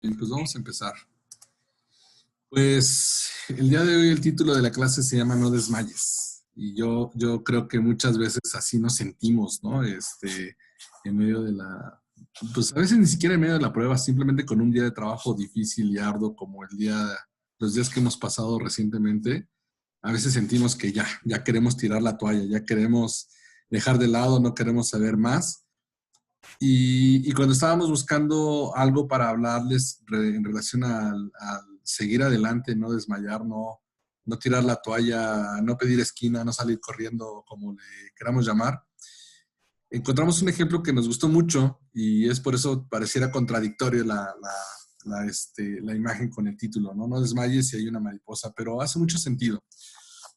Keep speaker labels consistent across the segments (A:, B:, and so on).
A: Bien, pues vamos a empezar. Pues el día de hoy el título de la clase se llama No desmayes. Y yo creo que muchas veces así nos sentimos, ¿no? En medio de pues a veces ni siquiera en medio de la prueba, simplemente con un día de trabajo difícil y arduo como los días que hemos pasado recientemente, a veces sentimos que ya queremos tirar la toalla, ya queremos dejar de lado, no queremos saber más. Y cuando estábamos buscando algo para hablarles en relación al seguir adelante, no desmayar, no tirar la toalla, no pedir esquina, no salir corriendo, como le queramos llamar, encontramos un ejemplo que nos gustó mucho y es por eso pareciera contradictorio la imagen con el título, ¿no? No desmayes si hay una mariposa, pero hace mucho sentido.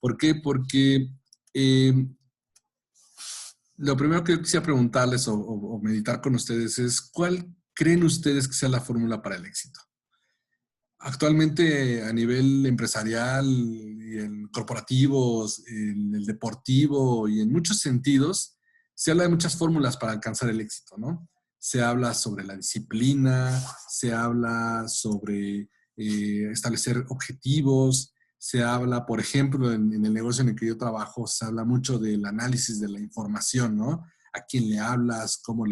A: ¿Por qué? Porque eh, lo primero que yo quisiera preguntarles o meditar con ustedes es, ¿cuál creen ustedes que sea la fórmula para el éxito? Actualmente a nivel empresarial y en corporativos, en el deportivo y en muchos sentidos, se habla de muchas fórmulas para alcanzar el éxito, ¿no? Se habla sobre la disciplina, se habla sobre establecer objetivos, se habla, por ejemplo, en el negocio en el que yo trabajo, se habla mucho del análisis de la información, ¿no? A quién le hablas, cómo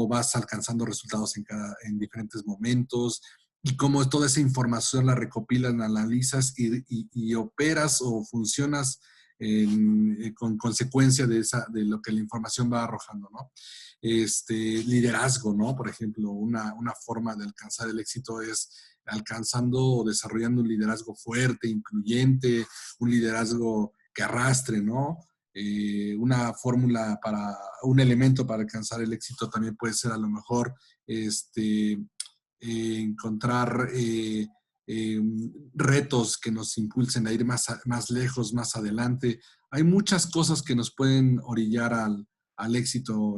A: vas alcanzando resultados en diferentes momentos y cómo toda esa información la recopilas, la analizas y operas o funcionas con consecuencia de lo que la información va arrojando, ¿no? Liderazgo, ¿no? Por ejemplo, una forma de alcanzar el éxito es alcanzando o desarrollando un liderazgo fuerte, incluyente, un liderazgo que arrastre, ¿no? Una fórmula un elemento para alcanzar el éxito también puede ser a lo mejor encontrar eh, retos que nos impulsen a ir más lejos, más adelante. Hay muchas cosas que nos pueden orillar al éxito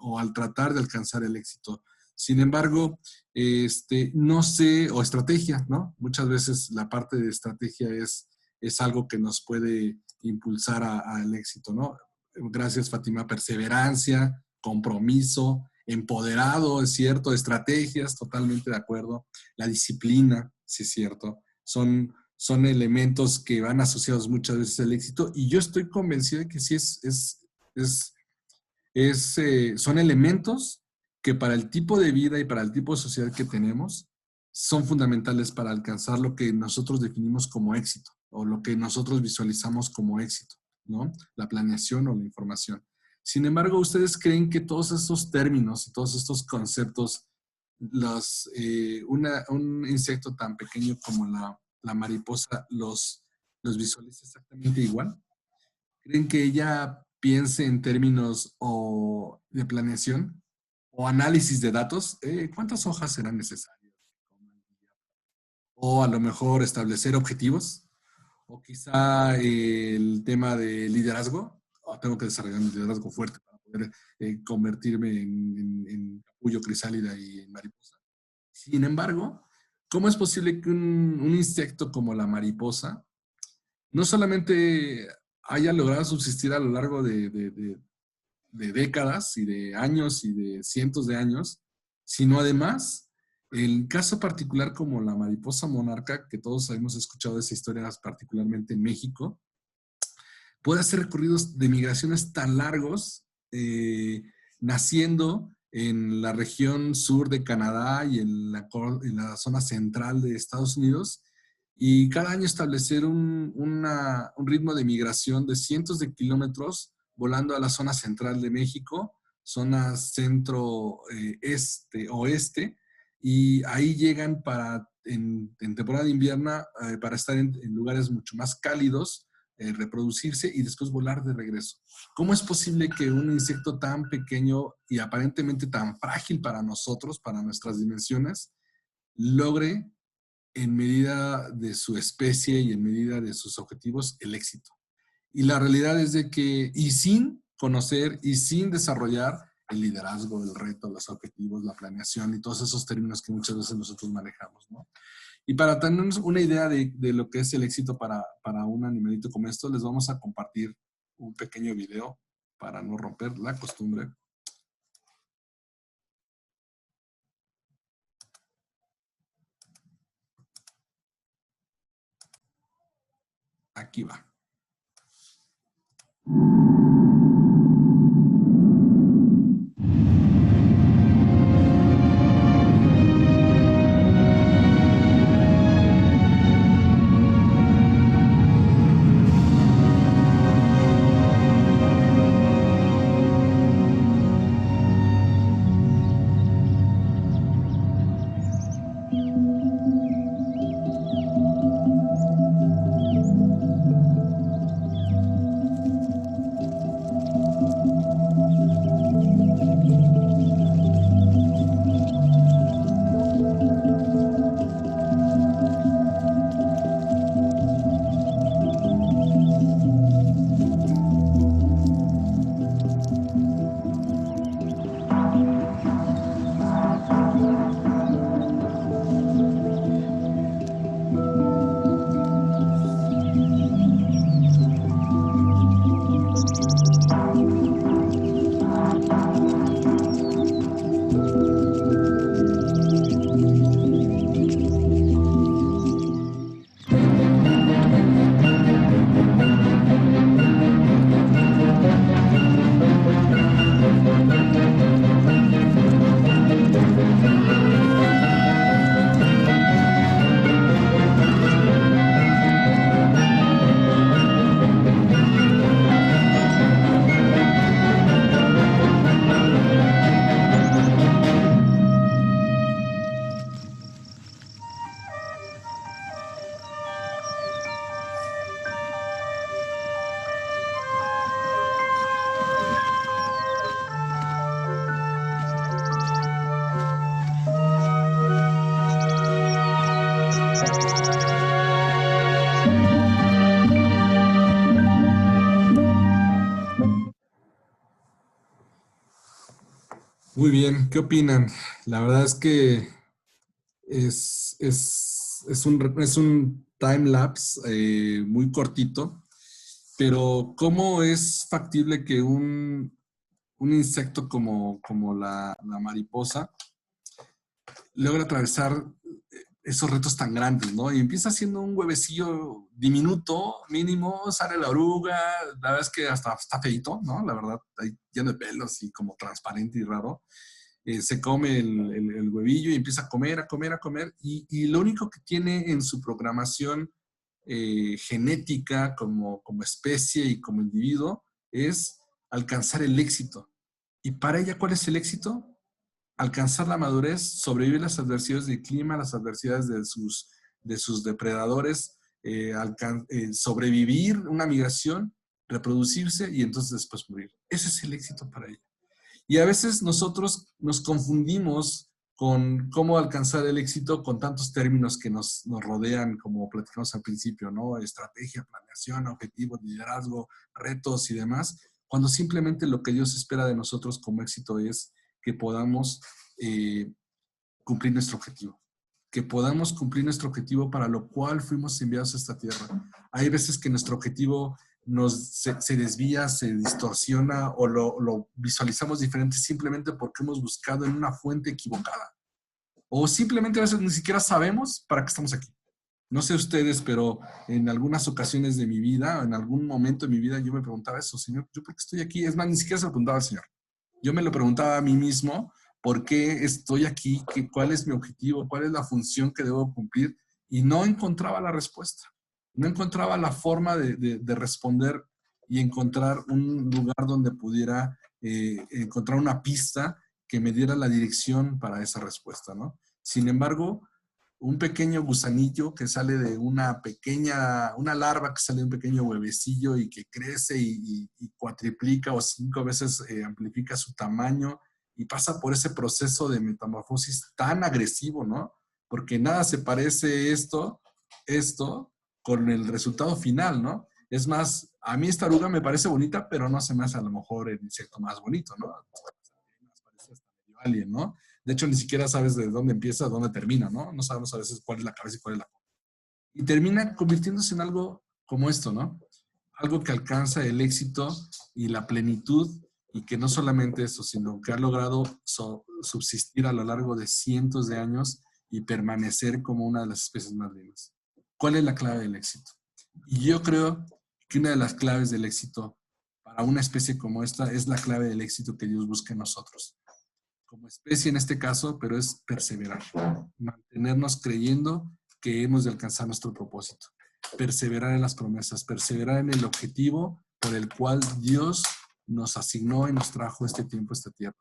A: o al tratar de alcanzar el éxito. Sin embargo, no sé, o estrategia, ¿no? Muchas veces la parte de estrategia es algo que nos puede impulsar al éxito, ¿no? Gracias, Fátima. Perseverancia, compromiso, empoderado, es cierto, estrategias, totalmente de acuerdo. La disciplina, sí es cierto. Son elementos que van asociados muchas veces al éxito y yo estoy convencido de que sí es, son elementos que para el tipo de vida y para el tipo de sociedad que tenemos son fundamentales para alcanzar lo que nosotros definimos como éxito o lo que nosotros visualizamos como éxito, ¿no? La planeación o la información. Sin embargo, ¿ustedes creen que todos estos términos y todos estos conceptos, un insecto tan pequeño como la mariposa, los visualiza exactamente igual? ¿Creen que ella piense en términos o de planeación o análisis de datos? ¿Cuántas hojas serán necesarias? O a lo mejor establecer objetivos, o quizá el tema de liderazgo. Oh, tengo que desarrollar un liderazgo fuerte para poder convertirme en capullo, crisálida y en mariposa. Sin embargo, ¿cómo es posible que un insecto como la mariposa no solamente haya logrado subsistir a lo largo de décadas y de años y de cientos de años, sino además el caso particular como la mariposa monarca, que todos hemos escuchado esa historia particularmente en México, puede hacer recorridos de migraciones tan largos, naciendo en la región sur de Canadá y en la zona central de Estados Unidos, y cada año establecer un ritmo de migración de cientos de kilómetros volando a la zona central de México, zona centro, oeste, y ahí llegan en temporada de invierno para estar en lugares mucho más cálidos, reproducirse y después volar de regreso. ¿Cómo es posible que un insecto tan pequeño y aparentemente tan frágil para nosotros, para nuestras dimensiones, logre en medida de su especie y en medida de sus objetivos el éxito? Y la realidad es de que, y sin conocer y sin desarrollar el liderazgo, el reto, los objetivos, la planeación y todos esos términos que muchas veces nosotros manejamos, ¿no? Y para tener una idea de lo que es el éxito para un animalito como esto, les vamos a compartir un pequeño video para no romper la costumbre. Aquí va. Muy bien, ¿qué opinan? La verdad es que es un time lapse muy cortito, pero ¿cómo es factible que un insecto como la mariposa logra atravesar esos retos tan grandes, ¿no? Y empieza siendo un huevecillo diminuto, mínimo, sale la oruga, la verdad es que hasta está feito, ¿no? La verdad, ahí lleno de pelos y como transparente y raro. Se come el huevillo y empieza a comer, a comer, a comer, y lo único que tiene en su programación genética como especie y como individuo es alcanzar el éxito. ¿Y para ella cuál es el éxito? Alcanzar la madurez, sobrevivir las adversidades del clima, las adversidades de sus depredadores, sobrevivir una migración, reproducirse y entonces después morir. Ese es el éxito para ella. Y a veces nosotros nos confundimos con cómo alcanzar el éxito con tantos términos que nos rodean, como platicamos al principio, ¿no? Estrategia, planeación, objetivos, liderazgo, retos y demás, cuando simplemente lo que Dios espera de nosotros como éxito es que podamos eh, cumplir nuestro objetivo. Que podamos cumplir nuestro objetivo para lo cual fuimos enviados a esta tierra. Hay veces que nuestro objetivo se desvía, se distorsiona o lo visualizamos diferente simplemente porque hemos buscado en una fuente equivocada. O simplemente a veces ni siquiera sabemos para qué estamos aquí. No sé ustedes, pero en algunas ocasiones de mi vida, en algún momento de mi vida, yo me preguntaba eso, Señor, ¿yo por qué estoy aquí? Es más, ni siquiera se lo preguntaba al Señor. Yo me lo preguntaba a mí mismo, ¿por qué estoy aquí? ¿Cuál es mi objetivo? ¿Cuál es la función que debo cumplir? Y no encontraba la respuesta. No encontraba la forma de responder y encontrar un lugar donde pudiera encontrar una pista que me diera la dirección para esa respuesta, ¿no? Sin embargo, un pequeño gusanillo que sale de una larva que sale de un pequeño huevecillo y que crece y cuatriplica o 5 veces amplifica su tamaño y pasa por ese proceso de metamorfosis tan agresivo, ¿no? Porque nada se parece esto con el resultado final, ¿no? Es más, a mí esta oruga me parece bonita, pero no se me hace a lo mejor el insecto más bonito, ¿no? Me parece hasta medio alien, ¿no? De hecho, ni siquiera sabes de dónde empieza, dónde termina, ¿no? No sabemos a veces cuál es la cabeza y cuál es la cola. Y termina convirtiéndose en algo como esto, ¿no? Algo que alcanza el éxito y la plenitud y que no solamente eso, sino que ha logrado subsistir a lo largo de cientos de años y permanecer como una de las especies más lindas. ¿Cuál es la clave del éxito? Y yo creo que una de las claves del éxito para una especie como esta es la clave del éxito que Dios busca en nosotros. Como especie en este caso, pero es perseverar, mantenernos creyendo que hemos de alcanzar nuestro propósito, perseverar en las promesas, perseverar en el objetivo por el cual Dios nos asignó y nos trajo este tiempo a esta tierra,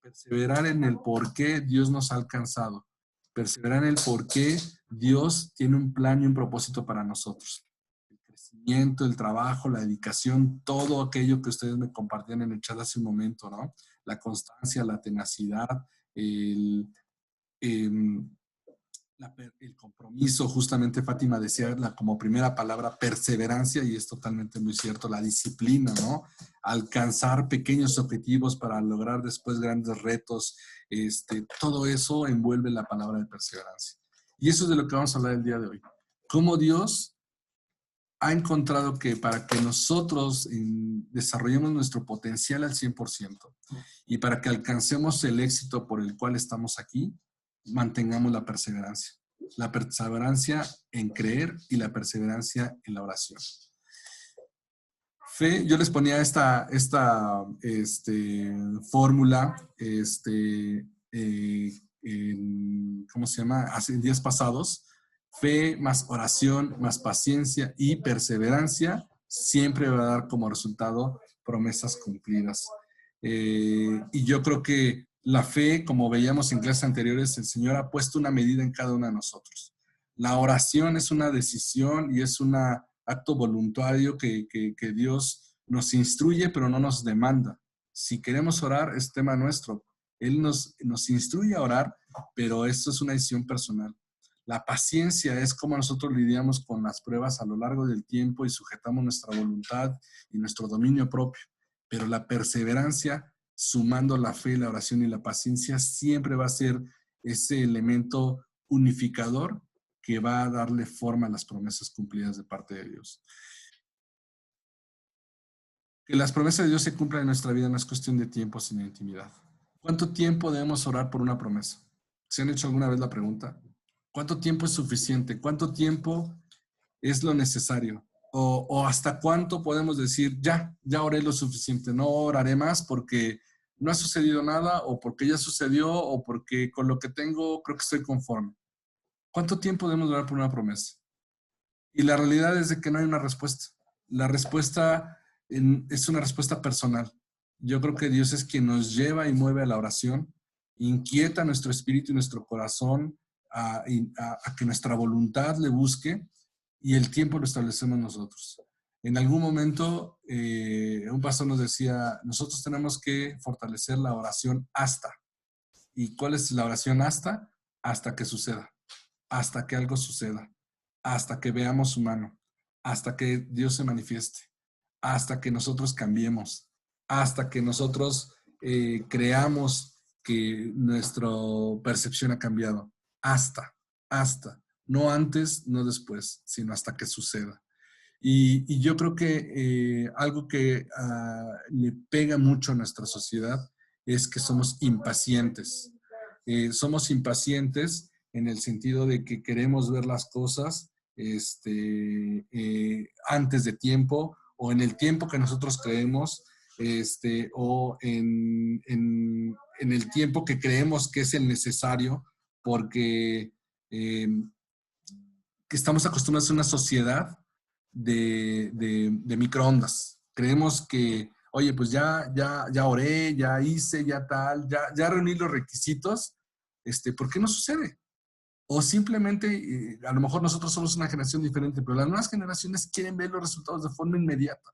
A: perseverar en el por qué Dios nos ha alcanzado, perseverar en el por qué Dios tiene un plan y un propósito para nosotros. El crecimiento, el trabajo, la dedicación, todo aquello que ustedes me compartían en el chat hace un momento, ¿no? La constancia, la tenacidad, el, em, el compromiso, justamente Fátima decía como primera palabra perseverancia, y es totalmente muy cierto, la disciplina, ¿no? Alcanzar pequeños objetivos para lograr después grandes retos, todo eso envuelve la palabra de perseverancia. Y eso es de lo que vamos a hablar el día de hoy. Cómo Dios ha encontrado que para que nosotros desarrollemos nuestro potencial al 100% y para que alcancemos el éxito por el cual estamos aquí, mantengamos la perseverancia. La perseverancia en creer y la perseverancia en la oración. Fe, yo les ponía esta fórmula, ¿cómo se llama? Hace días pasados. Fe más oración más paciencia y perseverancia siempre va a dar como resultado promesas cumplidas. Y yo creo que la fe, como veíamos en clases anteriores, el Señor ha puesto una medida en cada uno de nosotros. La oración es una decisión y es un acto voluntario que Dios nos instruye, pero no nos demanda. Si queremos orar, es tema nuestro. Él nos instruye a orar, pero esto es una decisión personal. La paciencia es como nosotros lidiamos con las pruebas a lo largo del tiempo y sujetamos nuestra voluntad y nuestro dominio propio. Pero la perseverancia, sumando la fe, la oración y la paciencia, siempre va a ser ese elemento unificador que va a darle forma a las promesas cumplidas de parte de Dios. Que las promesas de Dios se cumplan en nuestra vida no es cuestión de tiempo, sino de intimidad. ¿Cuánto tiempo debemos orar por una promesa? ¿Se han hecho alguna vez la pregunta? ¿Cuánto tiempo es suficiente? ¿Cuánto tiempo es lo necesario? O hasta cuánto podemos decir, ya oré lo suficiente, no oraré más porque no ha sucedido nada, o porque ya sucedió, o porque con lo que tengo creo que estoy conforme. ¿Cuánto tiempo debemos orar por una promesa? Y la realidad es de que no hay una respuesta. La respuesta es una respuesta personal. Yo creo que Dios es quien nos lleva y mueve a la oración, inquieta nuestro espíritu y nuestro corazón a que nuestra voluntad le busque, y el tiempo lo establecemos nosotros. En algún momento, un pastor nos decía, nosotros tenemos que fortalecer la oración hasta. ¿Y cuál es la oración hasta? Hasta que suceda, hasta que algo suceda, hasta que veamos su mano, hasta que Dios se manifieste, hasta que nosotros cambiemos, hasta que nosotros creamos que nuestra percepción ha cambiado. Hasta. No antes, no después, sino hasta que suceda. Y yo creo que algo que le pega mucho a nuestra sociedad es que somos impacientes. Somos impacientes en el sentido de que queremos ver las cosas antes de tiempo, o en el tiempo que nosotros creemos, o en el tiempo que creemos que es el necesario, porque eh, que estamos acostumbrados a una sociedad de microondas. Creemos que, oye, pues ya oré, ya hice, ya tal, ya reuní los requisitos, ¿por qué no sucede? O simplemente, a lo mejor nosotros somos una generación diferente, pero las nuevas generaciones quieren ver los resultados de forma inmediata.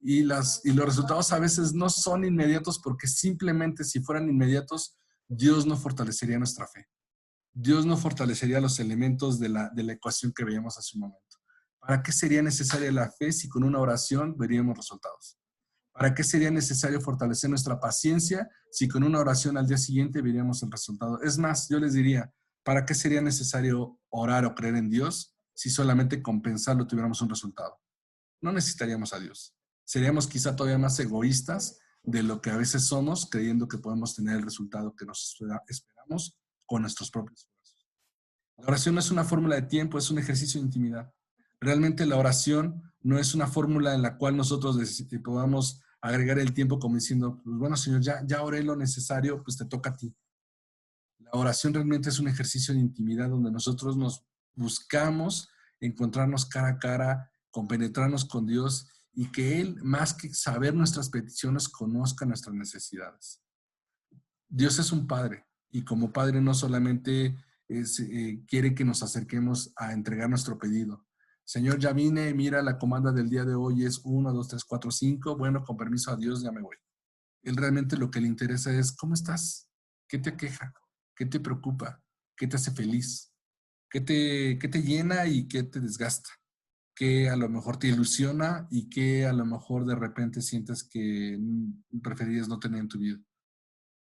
A: Y los resultados a veces no son inmediatos, porque simplemente si fueran inmediatos, Dios no fortalecería nuestra fe. Dios no fortalecería los elementos de la ecuación que veíamos hace un momento. ¿Para qué sería necesaria la fe si con una oración veríamos resultados? ¿Para qué sería necesario fortalecer nuestra paciencia si con una oración al día siguiente veríamos el resultado? Es más, yo les diría, ¿para qué sería necesario orar o creer en Dios si solamente con pensarlo tuviéramos un resultado? No necesitaríamos a Dios. Seríamos quizá todavía más egoístas de lo que a veces somos, creyendo que podemos tener el resultado que nos esperamos con nuestros propios esfuerzos. La oración no es una fórmula de tiempo, es un ejercicio de intimidad. Realmente la oración no es una fórmula en la cual nosotros podamos agregar el tiempo como diciendo, pues bueno, Señor, ya oré lo necesario, pues te toca a ti. La oración realmente es un ejercicio de intimidad donde nosotros nos buscamos encontrarnos cara a cara, compenetrarnos con Dios y que Él, más que saber nuestras peticiones, conozca nuestras necesidades. Dios es un padre y como padre no solamente quiere que nos acerquemos a entregar nuestro pedido. Señor, ya vine, mira, la comanda del día de hoy es 1, 2, 3, 4, 5. Bueno, con permiso a Dios, ya me voy. Él realmente lo que le interesa es, ¿cómo estás? ¿Qué te aqueja? ¿Qué te preocupa? ¿Qué te hace feliz? ¿Qué te llena y qué te desgasta? ¿Qué a lo mejor te ilusiona y qué a lo mejor de repente sientes que preferirías no tener en tu vida?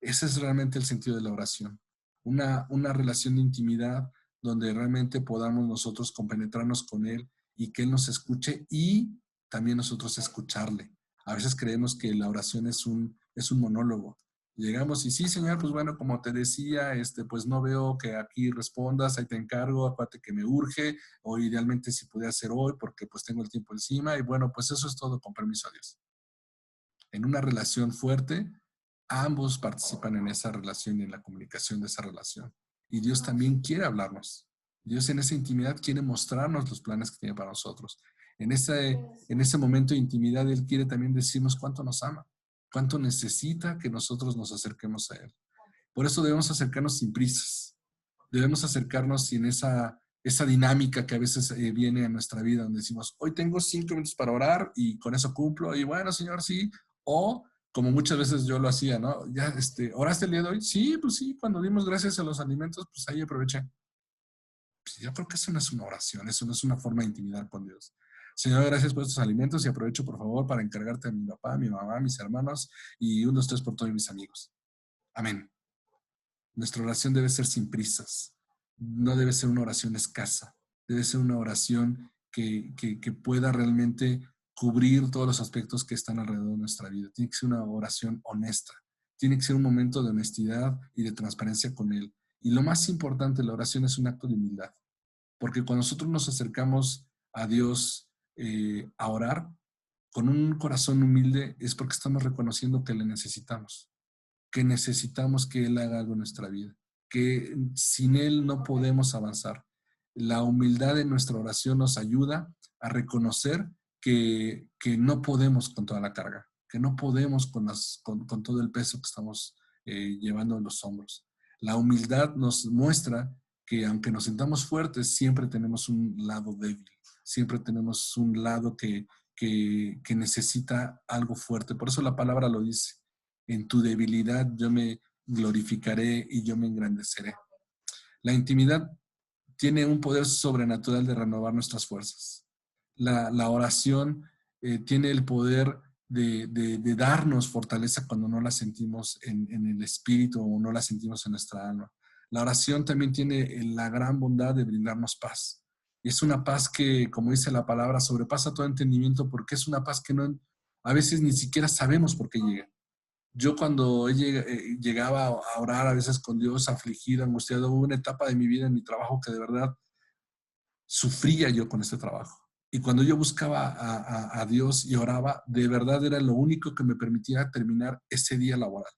A: Ese es realmente el sentido de la oración. Una relación de intimidad donde realmente podamos nosotros compenetrarnos con Él y que Él nos escuche y también nosotros escucharle. A veces creemos que la oración es un monólogo. Llegamos y sí, Señor, pues bueno, como te decía, pues no veo que aquí respondas, ahí te encargo, acuérdate que me urge, o idealmente si pudiera ser hoy porque pues tengo el tiempo encima y bueno, pues eso es todo con permiso a Dios. En una relación fuerte, ambos participan en esa relación y en la comunicación de esa relación. Y Dios también quiere hablarnos. Dios en esa intimidad quiere mostrarnos los planes que tiene para nosotros. En ese momento de intimidad, Él quiere también decirnos cuánto nos ama, cuánto necesita que nosotros nos acerquemos a Él. Por eso debemos acercarnos sin prisas. Debemos acercarnos sin esa dinámica que a veces viene a nuestra vida, donde decimos, hoy tengo 5 minutos para orar y con eso cumplo, y bueno, Señor, sí. O como muchas veces yo lo hacía, ¿no? Ya, ¿oraste el día de hoy? Sí, pues sí, cuando dimos gracias a los alimentos, pues ahí aproveché. Pues yo creo que eso no es una oración, eso no es una forma de intimidar con Dios. Señor, gracias por estos alimentos y aprovecho, por favor, para encargarte a mi papá, mi mamá, mis hermanos y unos tres por todos mis amigos. Amén. Nuestra oración debe ser sin prisas, no debe ser una oración escasa, debe ser una oración que pueda realmente cubrir todos los aspectos que están alrededor de nuestra vida. Tiene que ser una oración honesta, tiene que ser un momento de honestidad y de transparencia con Él. Y lo más importante, la oración es un acto de humildad, porque cuando nosotros nos acercamos a Dios a orar con un corazón humilde es porque estamos reconociendo que le necesitamos, que necesitamos que Él haga algo en nuestra vida, que sin Él no podemos avanzar. La humildad de nuestra oración nos ayuda a reconocer que no podemos con toda la carga, que no podemos con todo el peso que estamos llevando en los hombros. La humildad nos muestra que aunque nos sintamos fuertes, siempre tenemos un lado débil, siempre tenemos un lado que necesita algo fuerte. Por eso la palabra lo dice. En tu debilidad yo me glorificaré y yo me engrandeceré. La intimidad tiene un poder sobrenatural de renovar nuestras fuerzas. La oración tiene el poder de darnos fortaleza cuando no la sentimos en el espíritu o no la sentimos en nuestra alma. La oración también tiene la gran bondad de brindarnos paz. Y es una paz que, como dice la palabra, sobrepasa todo entendimiento porque es una paz que a veces ni siquiera sabemos por qué llega. Yo cuando llegaba a orar a veces con Dios, afligido, angustiado, hubo una etapa de mi vida en mi trabajo que de verdad sufría yo con este trabajo. Y cuando yo buscaba a Dios y oraba, de verdad era lo único que me permitía terminar ese día laboral.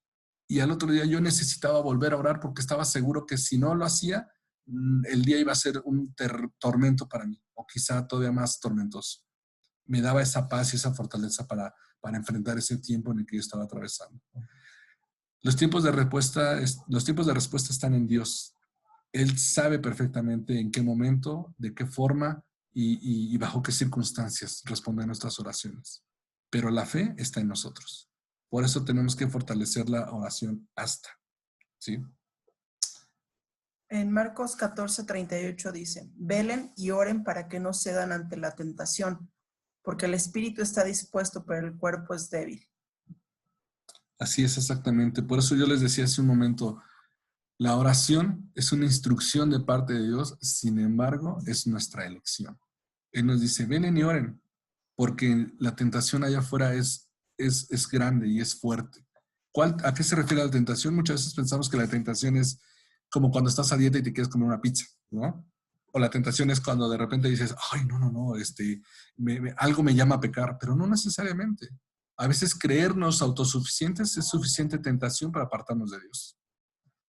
A: Y al otro día yo necesitaba volver a orar porque estaba seguro que si no lo hacía, el día iba a ser un tormento para mí, o quizá todavía más tormentoso. Me daba esa paz y esa fortaleza para enfrentar ese tiempo en el que yo estaba atravesando. Los tiempos de respuesta están en Dios. Él sabe perfectamente en qué momento, de qué forma y bajo qué circunstancias responde a nuestras oraciones. Pero la fe está en nosotros. Por eso tenemos que fortalecer la oración hasta. ¿Sí?
B: En Marcos 14:38 dice, velen y oren para que no cedan ante la tentación, porque el espíritu está dispuesto, pero el cuerpo es débil.
A: Así es exactamente. Por eso yo les decía hace un momento, la oración es una instrucción de parte de Dios, sin embargo, es nuestra elección. Él nos dice, velen y oren, porque la tentación allá afuera es grande y es fuerte. ¿A qué se refiere la tentación? Muchas veces pensamos que la tentación es como cuando estás a dieta y te quieres comer una pizza, ¿no? O la tentación es cuando de repente dices, ay, no, no, no, algo me llama a pecar, pero no necesariamente. A veces creernos autosuficientes es suficiente tentación para apartarnos de Dios.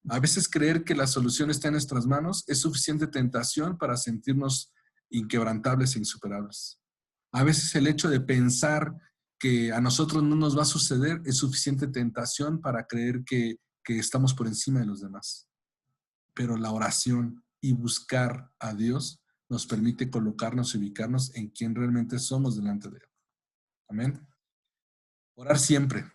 A: A veces creer que la solución está en nuestras manos es suficiente tentación para sentirnos inquebrantables e insuperables. A veces el hecho de pensar que a nosotros no nos va a suceder es suficiente tentación para creer que estamos por encima de los demás. Pero la oración y buscar a Dios nos permite colocarnos y ubicarnos en quien realmente somos delante de Él. Amén. Orar siempre.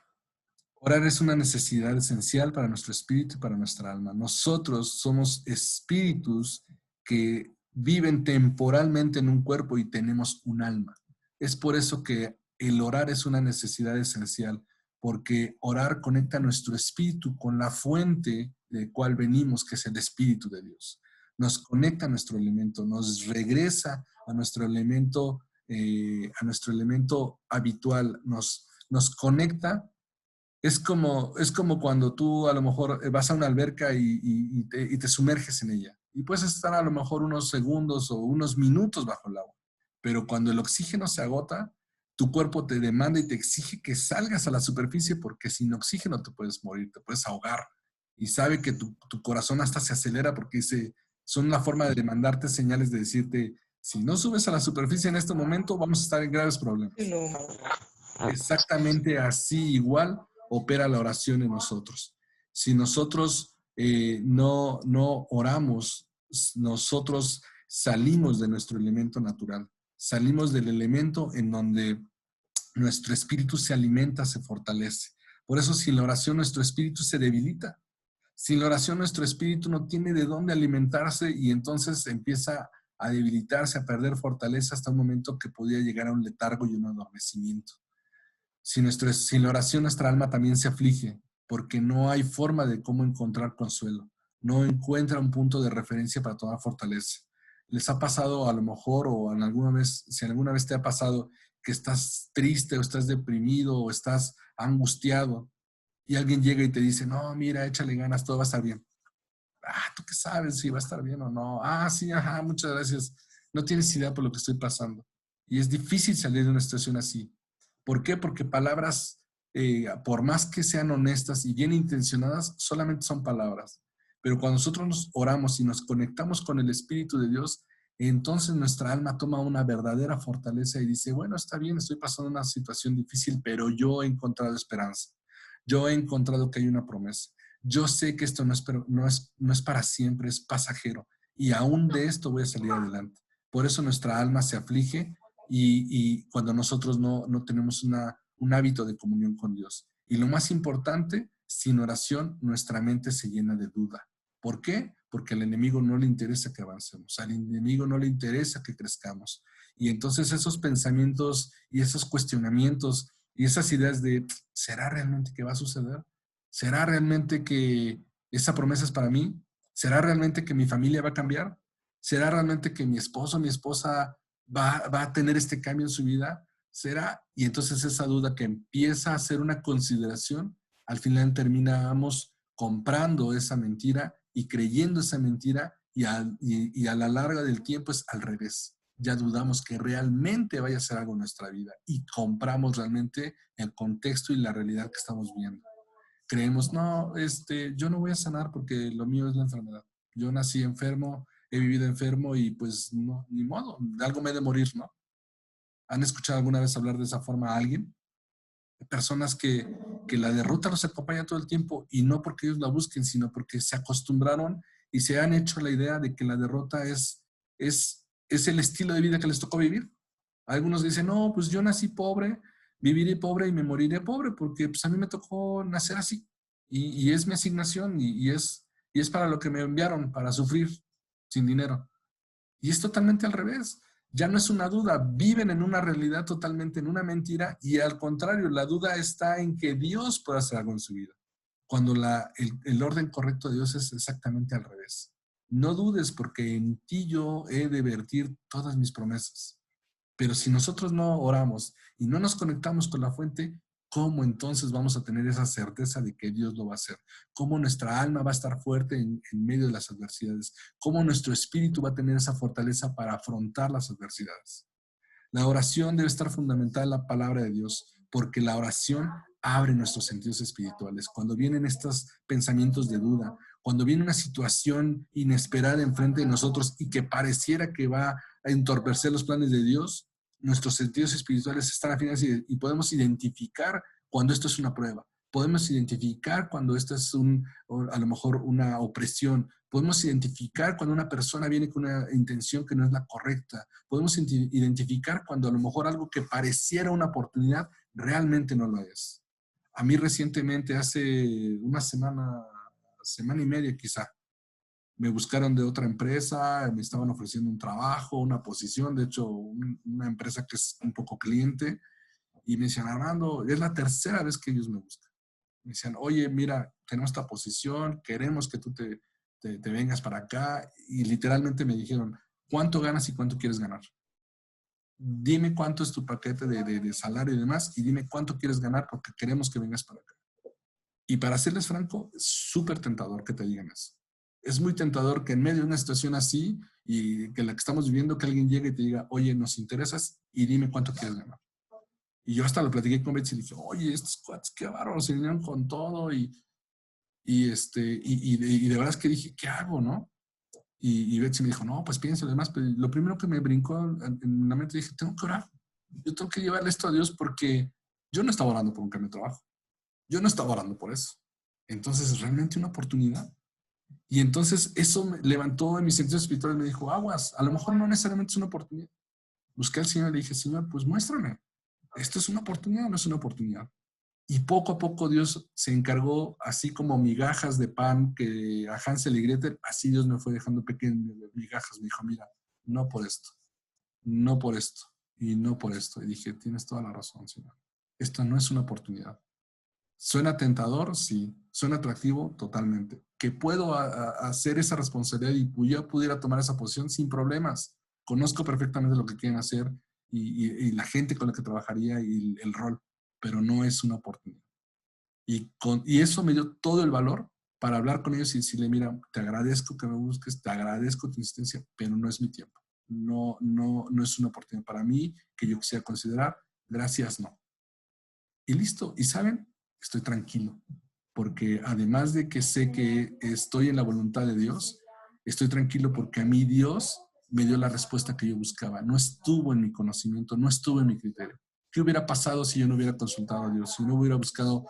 A: Orar es una necesidad esencial para nuestro espíritu y para nuestra alma. Nosotros somos espíritus que viven temporalmente en un cuerpo y tenemos un alma. Es por eso que el orar es una necesidad esencial, porque orar conecta nuestro espíritu con la fuente de cual venimos, que es el Espíritu de Dios. Nos conecta a nuestro elemento, nos regresa a nuestro elemento habitual, nos conecta. Es como cuando tú a lo mejor vas a una alberca y te sumerges en ella. Y puedes estar a lo mejor unos segundos o unos minutos bajo el agua. Pero cuando el oxígeno se agota, tu cuerpo te demanda y te exige que salgas a la superficie porque sin oxígeno te puedes morir, te puedes ahogar. Y sabe que tu corazón hasta se acelera porque son una forma de mandarte señales de decirte, si no subes a la superficie en este momento, vamos a estar en graves problemas. Exactamente así igual opera la oración en nosotros. Si nosotros no oramos, nosotros salimos de nuestro elemento natural, salimos del elemento en donde nuestro espíritu se alimenta, se fortalece. Por eso sin la oración nuestro espíritu se debilita. Sin la oración nuestro espíritu no tiene de dónde alimentarse y entonces empieza a debilitarse, a perder fortaleza hasta un momento que podría llegar a un letargo y un adormecimiento. Sin la oración nuestra alma también se aflige, porque no hay forma de cómo encontrar consuelo. No encuentra un punto de referencia para tomar fortaleza. ¿Les ha pasado a lo mejor o si alguna vez te ha pasado que estás triste o estás deprimido o estás angustiado y alguien llega y te dice, no, mira, échale ganas, todo va a estar bien? Ah, ¿tú qué sabes si va a estar bien o no? Ah, sí, ajá, muchas gracias. No tienes idea por lo que estoy pasando. Y es difícil salir de una situación así. ¿Por qué? Porque palabras, por más que sean honestas y bien intencionadas, solamente son palabras. Pero cuando nosotros nos oramos y nos conectamos con el Espíritu de Dios, entonces nuestra alma toma una verdadera fortaleza y dice, bueno, está bien, estoy pasando una situación difícil, pero yo he encontrado esperanza. Yo he encontrado que hay una promesa. Yo sé que esto no es para siempre, es pasajero. Y aún de esto voy a salir adelante. Por eso nuestra alma se aflige y cuando nosotros no tenemos un hábito de comunión con Dios. Y lo más importante, sin oración, nuestra mente se llena de duda. ¿Por qué? Porque al enemigo no le interesa que avancemos, al enemigo no le interesa que crezcamos. Y entonces esos pensamientos y esos cuestionamientos y esas ideas de, ¿será realmente que va a suceder? ¿Será realmente que esa promesa es para mí? ¿Será realmente que mi familia va a cambiar? ¿Será realmente que mi esposo o mi esposa va a tener este cambio en su vida? ¿Será? Y entonces esa duda que empieza a ser una consideración, al final terminamos comprando esa mentira y creyendo esa mentira y a la larga del tiempo es al revés. Ya dudamos que realmente vaya a ser algo en nuestra vida y compramos realmente el contexto y la realidad que estamos viendo. Creemos, no, yo no voy a sanar porque lo mío es la enfermedad. Yo nací enfermo, he vivido enfermo y pues no, ni modo, de algo me he de morir, ¿no? ¿Han escuchado alguna vez hablar de esa forma a alguien? Personas que la derrota los acompaña todo el tiempo y no porque ellos la busquen, sino porque se acostumbraron y se han hecho la idea de que la derrota es el estilo de vida que les tocó vivir. Algunos dicen, no, pues yo nací pobre, viviré pobre y me moriré pobre porque pues a mí me tocó nacer así y es mi asignación y es para lo que me enviaron, para sufrir sin dinero. Y es totalmente al revés. Ya no es una duda, viven en una realidad totalmente en una mentira y al contrario, la duda está en que Dios pueda hacer algo en su vida. Cuando el orden correcto de Dios es exactamente al revés. No dudes porque en ti yo he de vertir todas mis promesas. Pero si nosotros no oramos y no nos conectamos con la fuente, ¿Cómo entonces vamos a tener esa certeza de que Dios lo va a hacer? ¿Cómo nuestra alma va a estar fuerte en medio de las adversidades? ¿Cómo nuestro espíritu va a tener esa fortaleza para afrontar las adversidades? La oración debe estar fundamentada en la palabra de Dios, porque la oración abre nuestros sentidos espirituales. Cuando vienen estos pensamientos de duda, cuando viene una situación inesperada enfrente de nosotros y que pareciera que va a entorpecer los planes de Dios, nuestros sentidos espirituales están afines y podemos identificar cuando esto es una prueba. Podemos identificar cuando esto es a lo mejor una opresión. Podemos identificar cuando una persona viene con una intención que no es la correcta. Podemos identificar cuando a lo mejor algo que pareciera una oportunidad realmente no lo es. A mí recientemente, hace una semana y media quizá, me buscaron de otra empresa, me estaban ofreciendo un trabajo, una posición, de hecho, una empresa que es un poco cliente, y me decían, Armando, es la tercera vez que ellos me buscan. Me decían, oye, mira, tenemos esta posición, queremos que tú te vengas para acá, y literalmente me dijeron, ¿cuánto ganas y cuánto quieres ganar? Dime cuánto es tu paquete de salario y demás, y dime cuánto quieres ganar porque queremos que vengas para acá. Y para serles franco, es súper tentador que te digan eso. Es muy tentador que en medio de una situación así y que la que estamos viviendo, que alguien llegue y te diga, oye, nos interesas y dime cuánto quieres ganar. Y yo hasta lo platiqué con Betsy y dije, oye, estos cuates, qué bárbaros, se vinieron con todo y de verdad es que dije, ¿qué hago, no? Y Betsy me dijo, no, pues piénsalo demás. Pero lo primero que me brincó en la mente, dije, tengo que orar. Yo tengo que llevarle esto a Dios porque yo no estaba orando por un cambio de trabajo. Yo no estaba orando por eso. Entonces, es realmente una oportunidad. Y entonces eso me levantó en mis sentidos espirituales, me dijo, aguas, a lo mejor no necesariamente es una oportunidad. Busqué al Señor y le dije, Señor, pues muéstrame, ¿esto es una oportunidad o no es una oportunidad? Y poco a poco Dios se encargó, así como migajas de pan que a Hansel y Gretel, así Dios me fue dejando pequeñas migajas. Me dijo, mira, no por esto, no por esto y no por esto. Y dije, tienes toda la razón, Señor. Esto no es una oportunidad. ¿Suena tentador? Sí. ¿Suena atractivo? Totalmente. ¿Que puedo hacer esa responsabilidad y yo pudiera tomar esa posición? Sin problemas. Conozco perfectamente lo que quieren hacer y la gente con la que trabajaría y el rol, pero no es una oportunidad. Y eso me dio todo el valor para hablar con ellos y decirle, mira, te agradezco que me busques, te agradezco tu insistencia, pero no es mi tiempo. No es una oportunidad para mí que yo quisiera considerar. Gracias, no. Y listo. Y saben, estoy tranquilo, porque además de que sé que estoy en la voluntad de Dios, estoy tranquilo porque a mí Dios me dio la respuesta que yo buscaba. No estuvo en mi conocimiento, no estuvo en mi criterio. ¿Qué hubiera pasado si yo no hubiera consultado a Dios, si no hubiera buscado,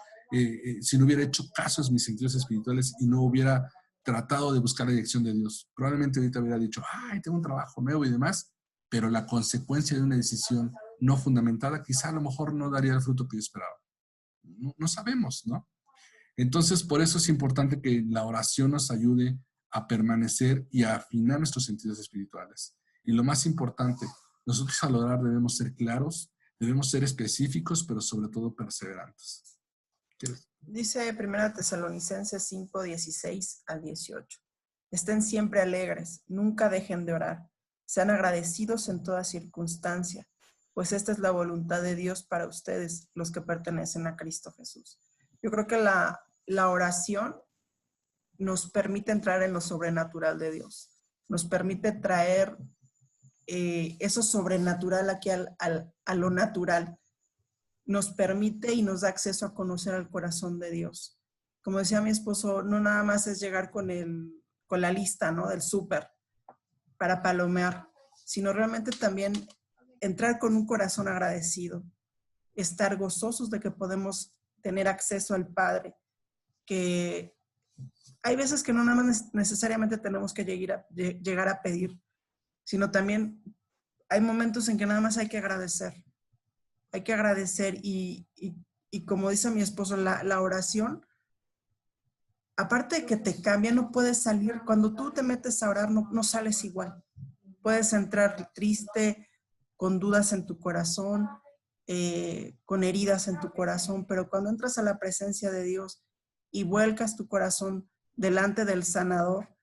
A: si no hubiera hecho caso a mis sentidos espirituales y no hubiera tratado de buscar la dirección de Dios? Probablemente ahorita hubiera dicho, ay, tengo un trabajo nuevo y demás, pero la consecuencia de una decisión no fundamentada quizá a lo mejor no daría el fruto que yo esperaba. No sabemos, ¿no? Entonces, por eso es importante que la oración nos ayude a permanecer y a afinar nuestros sentidos espirituales. Y lo más importante, nosotros al orar debemos ser claros, debemos ser específicos, pero sobre todo perseverantes. ¿Quieres?
B: Dice 1 Tesalonicenses 5, 16 al 18. Estén siempre alegres, nunca dejen de orar. Sean agradecidos en toda circunstancia, pues esta es la voluntad de Dios para ustedes, los que pertenecen a Cristo Jesús. Yo creo que la oración nos permite entrar en lo sobrenatural de Dios. Nos permite traer eso sobrenatural aquí a lo natural. Nos permite y nos da acceso a conocer el corazón de Dios. Como decía mi esposo, no nada más es llegar con la lista, ¿no?, del súper para palomear, sino realmente también entrar con un corazón agradecido, estar gozosos de que podemos tener acceso al Padre, que hay veces que no nada más necesariamente tenemos que llegar a pedir, sino también hay momentos en que nada más hay que agradecer. Hay que agradecer y como dice mi esposo, la oración, aparte de que te cambia, no puedes salir. Cuando tú te metes a orar, no sales igual. Puedes entrar triste, con dudas en tu corazón, con heridas en tu corazón, pero cuando entras a la presencia de Dios y vuelcas tu corazón delante del sanador,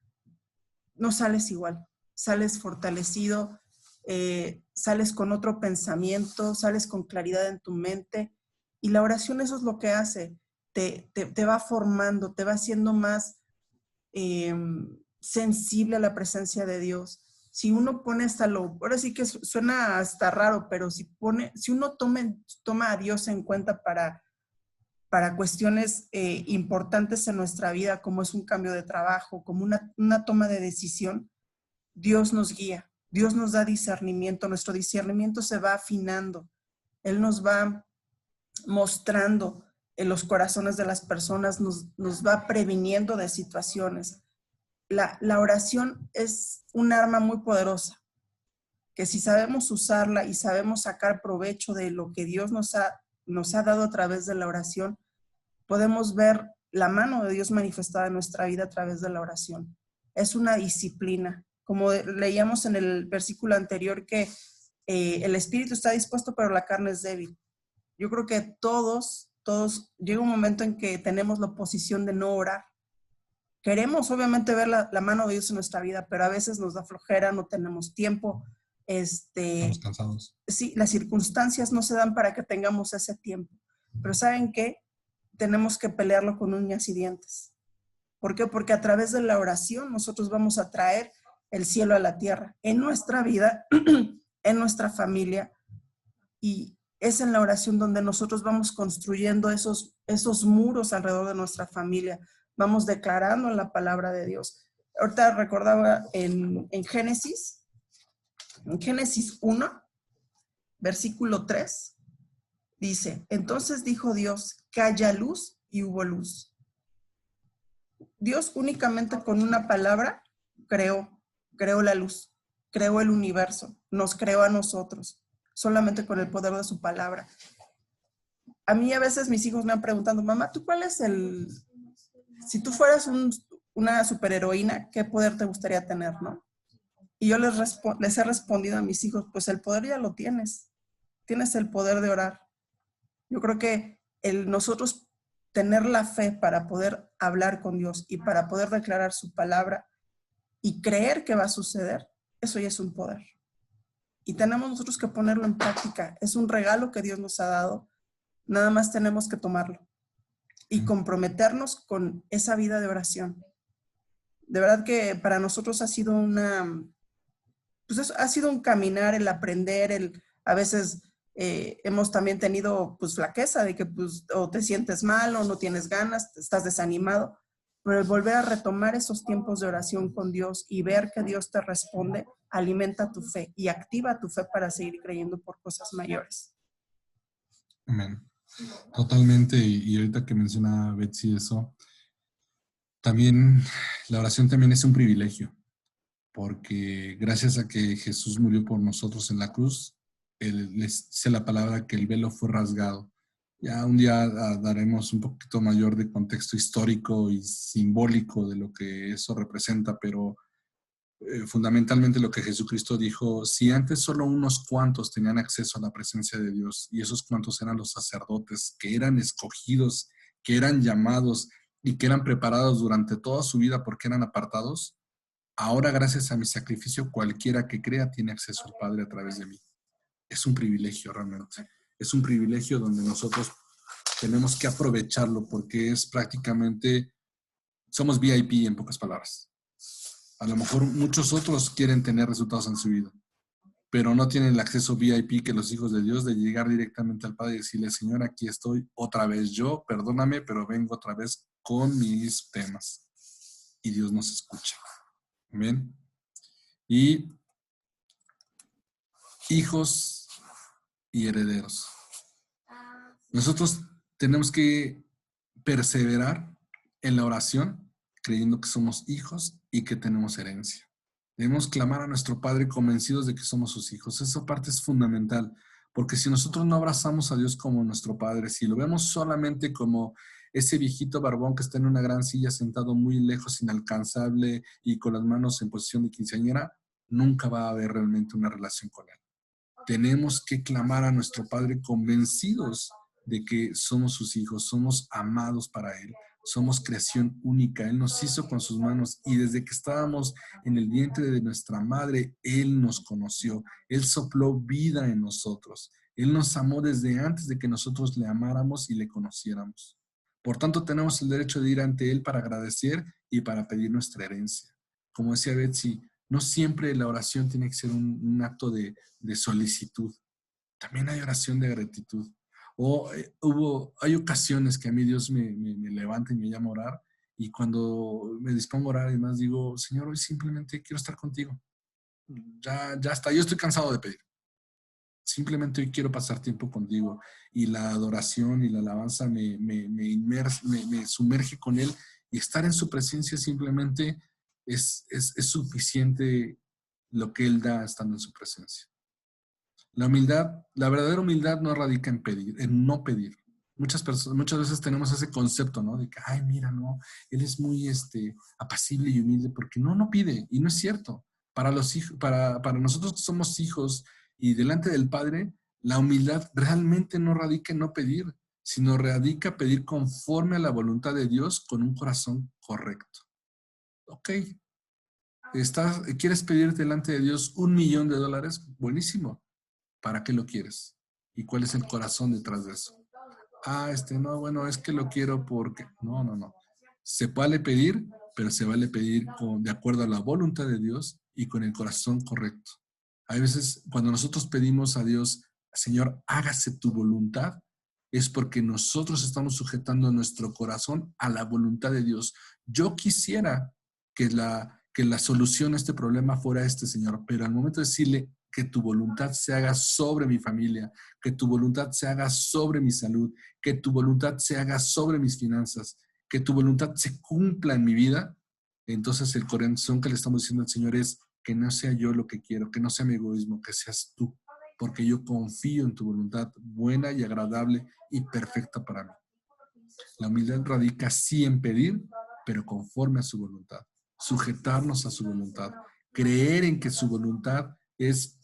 B: no sales igual. Sales fortalecido, sales con otro pensamiento, sales con claridad en tu mente Y la oración eso es lo que hace, te va formando, te va haciendo más sensible a la presencia de Dios. Si uno pone ahora sí que suena hasta raro, pero si uno toma a Dios en cuenta para cuestiones importantes en nuestra vida, como es un cambio de trabajo, como una toma de decisión, Dios nos guía, Dios nos da discernimiento, nuestro discernimiento se va afinando, Él nos va mostrando en los corazones de las personas, nos va previniendo de situaciones. La oración es un arma muy poderosa, que si sabemos usarla y sabemos sacar provecho de lo que Dios nos ha dado a través de la oración, podemos ver la mano de Dios manifestada en nuestra vida a través de la oración. Es una disciplina. Como leíamos en el versículo anterior que el espíritu está dispuesto, pero la carne es débil. Yo creo que todos, llega un momento en que tenemos la oposición de no orar. Queremos obviamente ver la mano de Dios en nuestra vida, pero a veces nos da flojera, no tenemos tiempo.
A: Estamos cansados.
B: Sí, las circunstancias no se dan para que tengamos ese tiempo. Pero ¿saben qué? Tenemos que pelearlo con uñas y dientes. ¿Por qué? Porque a través de la oración nosotros vamos a traer el cielo a la tierra, en nuestra vida, en nuestra familia, y es en la oración donde nosotros vamos construyendo esos muros alrededor de nuestra familia, vamos declarando en la palabra de Dios. Ahorita recordaba en Génesis 1, versículo 3, dice, entonces dijo Dios, que haya luz, y hubo luz. Dios únicamente con una palabra creó la luz, creó el universo, nos creó a nosotros, solamente con el poder de su palabra. A mí a veces mis hijos me han preguntado, mamá, ¿tú cuál es si tú fueras una superheroína, qué poder te gustaría tener, no? Y yo les he respondido a mis hijos, pues el poder ya lo tienes el poder de orar. Yo creo que nosotros tener la fe para poder hablar con Dios y para poder declarar su palabra y creer que va a suceder, eso ya es un poder. Y tenemos nosotros que ponerlo en práctica. Es un regalo que Dios nos ha dado. Nada más tenemos que tomarlo y comprometernos con esa vida de oración. De verdad que para nosotros ha sido ha sido un caminar, el aprender, a veces hemos también tenido pues flaqueza de que pues o te sientes mal o no tienes ganas, estás desanimado, pero el volver a retomar esos tiempos de oración con Dios y ver que Dios te responde, alimenta tu fe y activa tu fe para seguir creyendo por cosas mayores.
A: Amén. Totalmente. Y ahorita que menciona Betsy eso, también la oración también es un privilegio, porque gracias a que Jesús murió por nosotros en la cruz, les dice la palabra que el velo fue rasgado. Ya un día daremos un poquito mayor de contexto histórico y simbólico de lo que eso representa, pero fundamentalmente lo que Jesucristo dijo, si antes solo unos cuantos tenían acceso a la presencia de Dios, y esos cuantos eran los sacerdotes, que eran escogidos, que eran llamados y que eran preparados durante toda su vida porque eran apartados, ahora gracias a mi sacrificio cualquiera que crea tiene acceso al Padre a través de mí. Es un privilegio realmente. Es un privilegio donde nosotros tenemos que aprovecharlo porque es prácticamente, somos VIP en pocas palabras. A lo mejor muchos otros quieren tener resultados en su vida, pero no tienen el acceso VIP que los hijos de Dios de llegar directamente al Padre y decirle, Señor, aquí estoy otra vez yo, perdóname, pero vengo otra vez con mis temas. Y Dios nos escucha. Amén. Y hijos y herederos. Nosotros tenemos que perseverar en la oración, creyendo que somos hijos y que tenemos herencia. Debemos clamar a nuestro Padre convencidos de que somos sus hijos. Esa parte es fundamental, porque si nosotros no abrazamos a Dios como nuestro Padre, si lo vemos solamente como ese viejito barbón que está en una gran silla sentado muy lejos, inalcanzable y con las manos en posición de quinceañera, nunca va a haber realmente una relación con Él. Tenemos que clamar a nuestro Padre convencidos de que somos sus hijos, somos amados para Él, somos creación única. Él nos hizo con sus manos y desde que estábamos en el vientre de nuestra madre, Él nos conoció, Él sopló vida en nosotros. Él nos amó desde antes de que nosotros le amáramos y le conociéramos. Por tanto, tenemos el derecho de ir ante Él para agradecer y para pedir nuestra herencia. Como decía Betsy, no siempre la oración tiene que ser un acto de solicitud. También hay oración de gratitud. O hay ocasiones que a mí Dios me levanta y me llama a orar, y cuando me dispongo a orar y más digo, Señor, hoy simplemente quiero estar contigo. Ya está, yo estoy cansado de pedir. Simplemente hoy quiero pasar tiempo contigo, y la adoración y la alabanza me sumerge con Él, y estar en su presencia simplemente es suficiente lo que Él da estando en su presencia. La humildad, la verdadera humildad no radica en pedir, en no pedir. Muchas veces tenemos ese concepto, ¿no? De que, ay, mira, no, él es muy apacible y humilde porque no pide, y no es cierto. Para los hijos, para nosotros que somos hijos y delante del Padre, la humildad realmente no radica en no pedir, sino radica pedir conforme a la voluntad de Dios con un corazón correcto. Ok, ¿quieres pedir delante de Dios $1,000,000? Buenísimo. ¿Para qué lo quieres? ¿Y cuál es el corazón detrás de eso? No, bueno, es que lo quiero porque... No. Se vale pedir, pero se vale pedir de acuerdo a la voluntad de Dios y con el corazón correcto. Hay veces cuando nosotros pedimos a Dios, Señor, hágase tu voluntad, es porque nosotros estamos sujetando nuestro corazón a la voluntad de Dios. Yo quisiera que la solución a este problema fuera Señor, pero al momento de decirle que tu voluntad se haga sobre mi familia, que tu voluntad se haga sobre mi salud, que tu voluntad se haga sobre mis finanzas, que tu voluntad se cumpla en mi vida, entonces el corazón que le estamos diciendo al Señor es que no sea yo lo que quiero, que no sea mi egoísmo, que seas tú, porque yo confío en tu voluntad buena y agradable y perfecta para mí. La humildad radica sí en pedir, pero conforme a su voluntad, sujetarnos a su voluntad, creer en que su voluntad es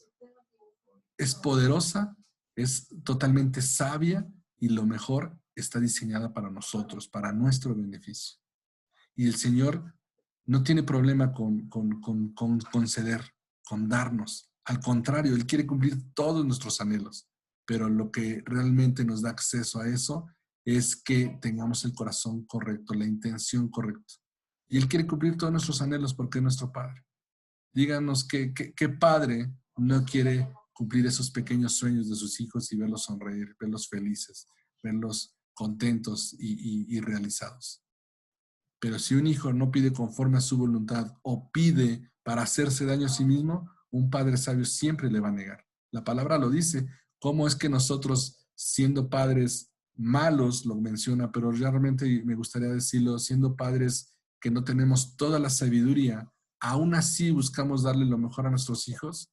A: poderosa, es totalmente sabia, y lo mejor está diseñada para nosotros, para nuestro beneficio. Y el Señor no tiene problema con conceder, con darnos. Al contrario, Él quiere cumplir todos nuestros anhelos. Pero lo que realmente nos da acceso a eso es que tengamos el corazón correcto, la intención correcta. Y Él quiere cumplir todos nuestros anhelos porque es nuestro Padre. Díganos qué padre no quiere cumplir esos pequeños sueños de sus hijos y verlos sonreír, verlos felices, verlos contentos y realizados. Pero si un hijo no pide conforme a su voluntad o pide para hacerse daño a sí mismo, un padre sabio siempre le va a negar. La palabra lo dice. ¿Cómo es que nosotros, siendo padres malos, lo menciona, pero realmente me gustaría decirlo, siendo padres que no tenemos toda la sabiduría, aún así buscamos darle lo mejor a nuestros hijos?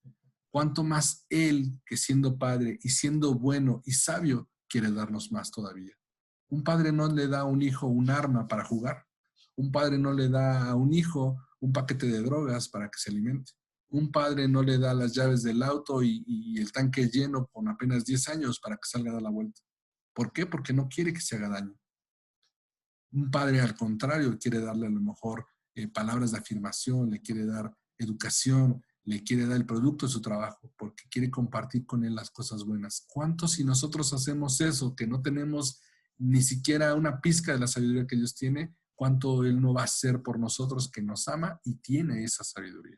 A: ¿Cuánto más Él, que siendo padre y siendo bueno y sabio, quiere darnos más todavía? Un padre no le da a un hijo un arma para jugar. Un padre no le da a un hijo un paquete de drogas para que se alimente. Un padre no le da las llaves del auto y el tanque lleno con apenas 10 años para que salga a dar la vuelta. ¿Por qué? Porque no quiere que se haga daño. Un padre, al contrario, quiere darle a lo mejor palabras de afirmación, le quiere dar educación, le quiere dar el producto de su trabajo, porque quiere compartir con él las cosas buenas. ¿Cuántos si nosotros hacemos eso, que no tenemos ni siquiera una pizca de la sabiduría que Dios tiene, cuánto Él no va a hacer por nosotros, que nos ama y tiene esa sabiduría?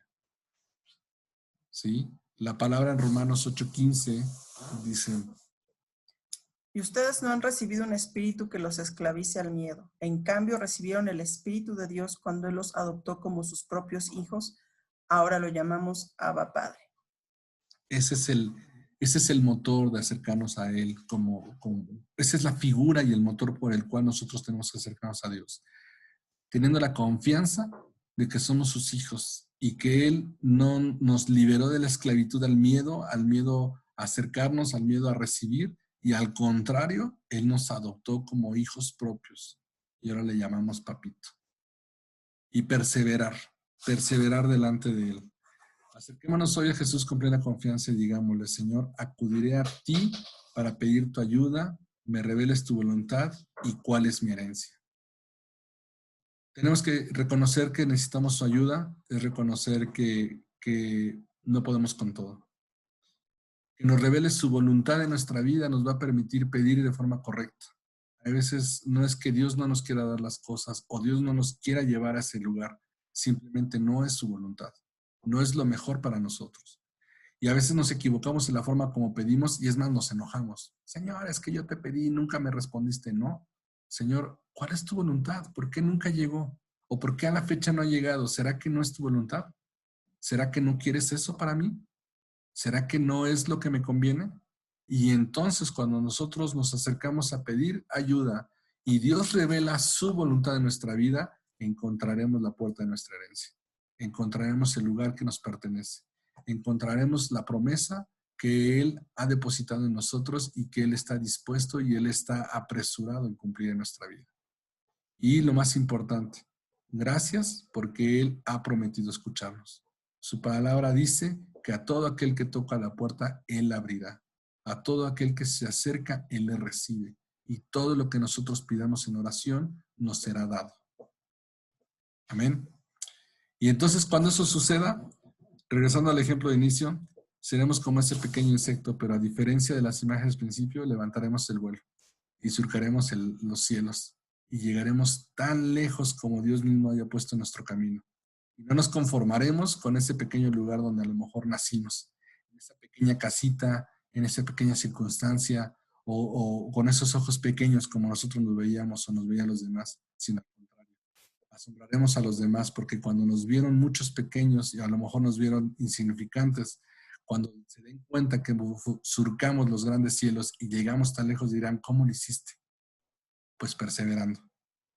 A: ¿Sí? La palabra en Romanos 8:15 dice:
B: Y ustedes no han recibido un espíritu que los esclavice al miedo. En cambio, recibieron el Espíritu de Dios cuando Él los adoptó como sus propios hijos. Ahora lo llamamos Abba Padre.
A: Ese es el motor de acercarnos a Él, esa es la figura y el motor por el cual nosotros tenemos que acercarnos a Dios, teniendo la confianza de que somos sus hijos y que Él no nos liberó de la esclavitud al miedo a acercarnos, al miedo a recibir, y al contrario, Él nos adoptó como hijos propios y ahora le llamamos papito. Y perseverar delante de Él. Acerquémonos hoy a Jesús con plena confianza y digámosle: Señor, acudiré a ti para pedir tu ayuda, me reveles tu voluntad y cuál es mi herencia. Tenemos que reconocer que necesitamos su ayuda, es reconocer que no podemos con todo, Que nos revele su voluntad en nuestra vida nos va a permitir pedir de forma correcta. A veces no es que Dios no nos quiera dar las cosas o Dios no nos quiera llevar a ese lugar. Simplemente no es su voluntad. No es lo mejor para nosotros. Y a veces nos equivocamos en la forma como pedimos y es más, nos enojamos. Señor, es que yo te pedí y nunca me respondiste. No. Señor, ¿cuál es tu voluntad? ¿Por qué nunca llegó? ¿O por qué a la fecha no ha llegado? ¿Será que no es tu voluntad? ¿Será que no quieres eso para mí? ¿Será que no es lo que me conviene? Y entonces cuando nosotros nos acercamos a pedir ayuda y Dios revela su voluntad en nuestra vida, encontraremos la puerta de nuestra herencia. Encontraremos el lugar que nos pertenece. Encontraremos la promesa que Él ha depositado en nosotros y que Él está dispuesto y Él está apresurado en cumplir en nuestra vida. Y lo más importante, gracias porque Él ha prometido escucharnos. Su palabra dice que a todo aquel que toca la puerta, Él abrirá. A todo aquel que se acerca, Él le recibe. Y todo lo que nosotros pidamos en oración nos será dado. Amén. Y entonces cuando eso suceda, regresando al ejemplo de inicio, seremos como ese pequeño insecto, pero a diferencia de las imágenes del principio, levantaremos el vuelo y surcaremos los cielos y llegaremos tan lejos como Dios mismo haya puesto en nuestro camino. Y no nos conformaremos con ese pequeño lugar donde a lo mejor nacimos, en esa pequeña casita, en esa pequeña circunstancia, o con esos ojos pequeños como nosotros nos veíamos o nos veían los demás, sino al contrario. Asombraremos a los demás porque cuando nos vieron muchos pequeños y a lo mejor nos vieron insignificantes, cuando se den cuenta que surcamos los grandes cielos y llegamos tan lejos, dirán, ¿cómo lo hiciste? Pues perseverando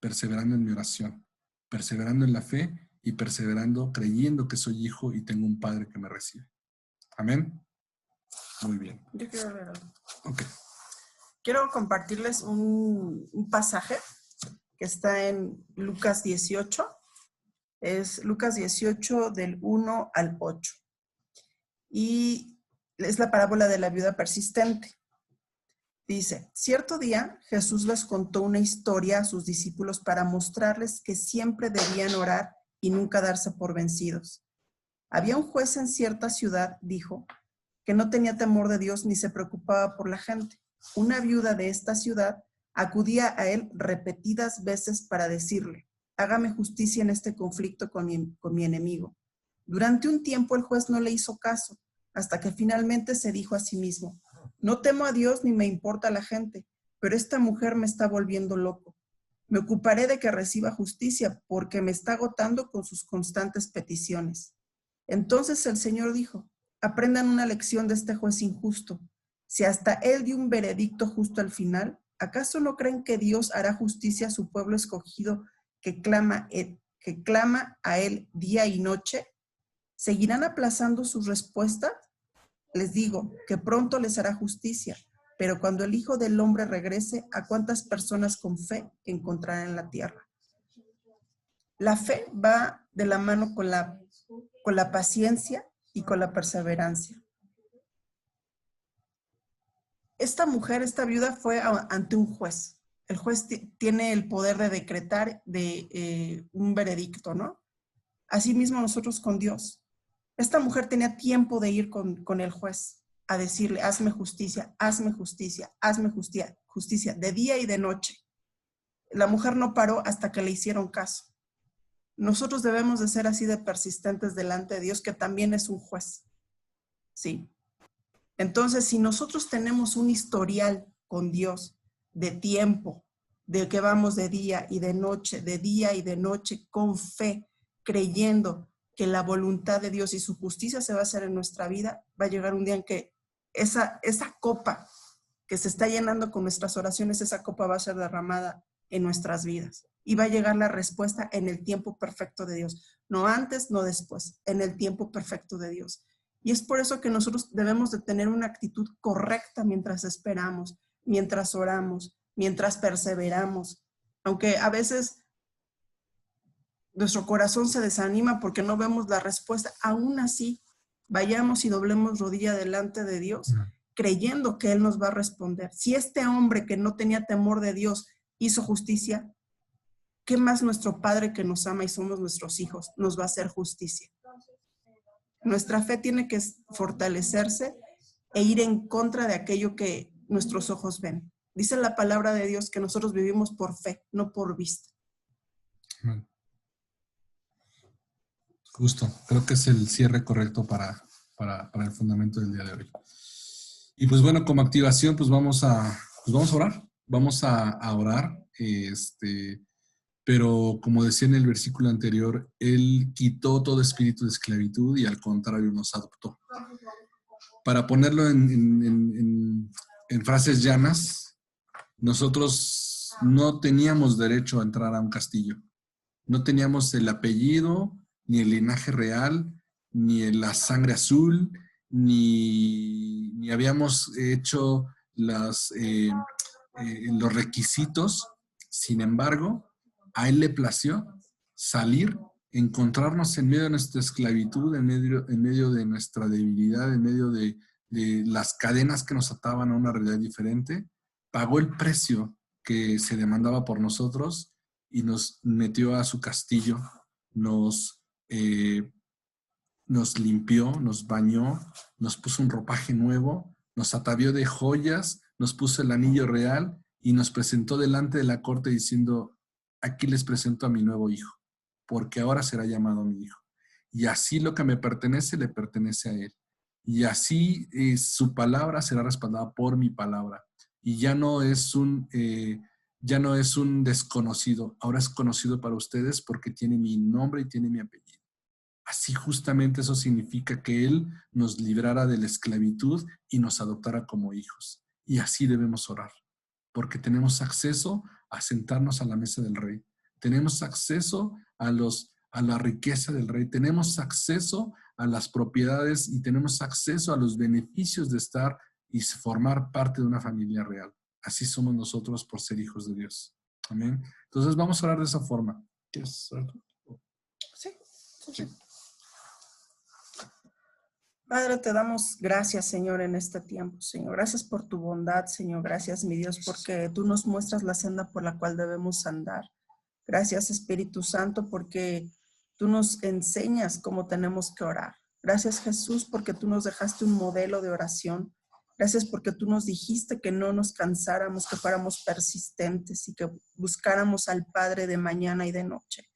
A: en mi oración, perseverando en la fe y perseverando creyendo que soy hijo y tengo un padre que me recibe. Amén. Muy bien.
B: Yo quiero leer algo.
A: Ok.
B: Quiero compartirles un pasaje que está en Lucas 18. Es Lucas 18 del 1 al 8. Y es la parábola de la viuda persistente. Dice, cierto día Jesús les contó una historia a sus discípulos para mostrarles que siempre debían orar y nunca darse por vencidos. Había un juez en cierta ciudad, dijo, que no tenía temor de Dios ni se preocupaba por la gente. Una viuda de esta ciudad acudía a él repetidas veces para decirle, hágame justicia en este conflicto con mi enemigo. Durante un tiempo el juez no le hizo caso, hasta que finalmente se dijo a sí mismo, no temo a Dios ni me importa la gente, pero esta mujer me está volviendo loco. Me ocuparé de que reciba justicia porque me está agotando con sus constantes peticiones. Entonces el Señor dijo, aprendan una lección de este juez injusto. Si hasta él dio un veredicto justo al final, ¿acaso no creen que Dios hará justicia a su pueblo escogido que clama a él día y noche? ¿Seguirán aplazando sus respuestas? Les digo que pronto les hará justicia, pero cuando el Hijo del Hombre regrese, ¿a cuántas personas con fe encontrará en la tierra? La fe va de la mano con la paciencia y con la perseverancia. Esta mujer, esta viuda, fue ante un juez. El juez tiene el poder de decretar un veredicto, ¿no? Asimismo nosotros con Dios. Esta mujer tenía tiempo de ir con el juez a decirle, hazme justicia, hazme justicia, hazme justicia, de día y de noche. La mujer no paró hasta que le hicieron caso. Nosotros debemos de ser así de persistentes delante de Dios, que también es un juez. Sí. Entonces, si nosotros tenemos un historial con Dios de tiempo, de que vamos de día y de noche, con fe, creyendo que la voluntad de Dios y su justicia se va a hacer en nuestra vida, va a llegar un día en que esa copa que se está llenando con nuestras oraciones, esa copa va a ser derramada en nuestras vidas. Y va a llegar la respuesta en el tiempo perfecto de Dios. No antes, no después, en el tiempo perfecto de Dios. Y es por eso que nosotros debemos de tener una actitud correcta mientras esperamos, mientras oramos, mientras perseveramos. Aunque a veces nuestro corazón se desanima porque no vemos la respuesta, aún así, vayamos y doblemos rodilla delante de Dios, creyendo que Él nos va a responder. Si este hombre que no tenía temor de Dios hizo justicia, ¿qué más nuestro Padre que nos ama y somos nuestros hijos nos va a hacer justicia? Nuestra fe tiene que fortalecerse e ir en contra de aquello que nuestros ojos ven. Dice la palabra de Dios que nosotros vivimos por fe, no por vista.
A: Justo, creo que es el cierre correcto para el fundamento del día de hoy. Y pues bueno, como activación, pues vamos a orar. Vamos a orar, pero como decía en el versículo anterior, Él quitó todo espíritu de esclavitud y al contrario nos adoptó. Para ponerlo en frases llanas, nosotros no teníamos derecho a entrar a un castillo. No teníamos el apellido, ni el linaje real, ni la sangre azul, ni habíamos hecho los requisitos. Sin embargo, a Él le plació salir, encontrarnos en medio de nuestra esclavitud, en medio de nuestra debilidad, en medio de las cadenas que nos ataban a una realidad diferente. Pagó el precio que se demandaba por nosotros y nos metió a su castillo, nos limpió, nos bañó, nos puso un ropaje nuevo, nos atavió de joyas, nos puso el anillo real y nos presentó delante de la corte diciendo: aquí les presento a mi nuevo hijo, porque ahora será llamado mi hijo. Y así lo que me pertenece, le pertenece a él. Y así su palabra será respaldada por mi palabra. Y ya no es un desconocido, ahora es conocido para ustedes porque tiene mi nombre y tiene mi apellido. Así justamente eso significa que Él nos librara de la esclavitud y nos adoptara como hijos. Y así debemos orar, porque tenemos acceso a sentarnos a la mesa del Rey. Tenemos acceso a la riqueza del Rey. Tenemos acceso a las propiedades y tenemos acceso a los beneficios de estar y formar parte de una familia real. Así somos nosotros por ser hijos de Dios. Amén. Entonces vamos a orar de esa forma. ¿Quieres orar tú?
B: Sí. Padre, te damos gracias, Señor, en este tiempo, Señor. Gracias por tu bondad, Señor. Gracias, mi Dios, porque tú nos muestras la senda por la cual debemos andar. Gracias, Espíritu Santo, porque tú nos enseñas cómo tenemos que orar. Gracias, Jesús, porque tú nos dejaste un modelo de oración. Gracias porque tú nos dijiste que no nos cansáramos, que fuéramos persistentes y que buscáramos al Padre de mañana y de noche.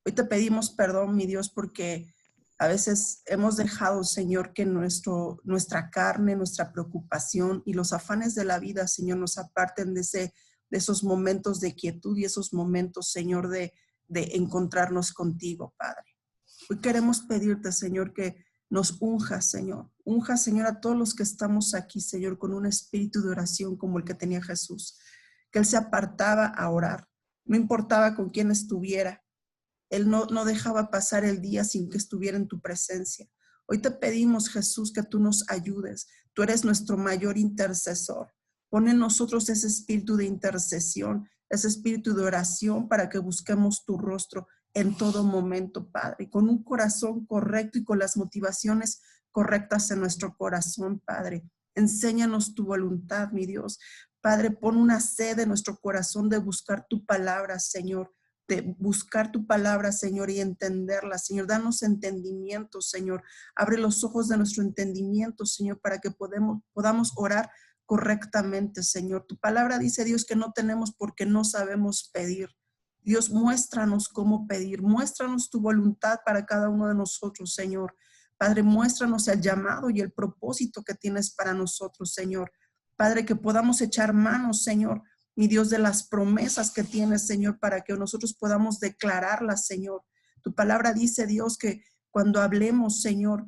B: Hoy te pedimos perdón, mi Dios, porque a veces hemos dejado, Señor, que nuestra carne, nuestra preocupación y los afanes de la vida, Señor, nos aparten de esos momentos de quietud y esos momentos, Señor, de encontrarnos contigo, Padre. Hoy queremos pedirte, Señor, que nos unjas, Señor. Unja, Señor, a todos los que estamos aquí, Señor, con un espíritu de oración como el que tenía Jesús. Que Él se apartaba a orar. No importaba con quién estuviera. Él no dejaba pasar el día sin que estuviera en tu presencia. Hoy te pedimos, Jesús, que tú nos ayudes. Tú eres nuestro mayor intercesor. Pon en nosotros ese espíritu de intercesión, ese espíritu de oración para que busquemos tu rostro en todo momento, Padre, con un corazón correcto y con las motivaciones correctas en nuestro corazón, Padre. Enséñanos tu voluntad, mi Dios. Padre, pon una sed en nuestro corazón de buscar tu palabra, Señor, de buscar tu palabra, Señor, y entenderla, Señor. Danos entendimiento, Señor. Abre los ojos de nuestro entendimiento, Señor, para que podamos orar correctamente, Señor. Tu palabra dice, Dios, que no tenemos porque no sabemos pedir. Dios, muéstranos cómo pedir. Muéstranos tu voluntad para cada uno de nosotros, Señor. Padre, muéstranos el llamado y el propósito que tienes para nosotros, Señor. Padre, que podamos echar manos, Señor, mi Dios, de las promesas que tienes, Señor, para que nosotros podamos declararlas, Señor. Tu palabra dice, Dios, que cuando hablemos, Señor,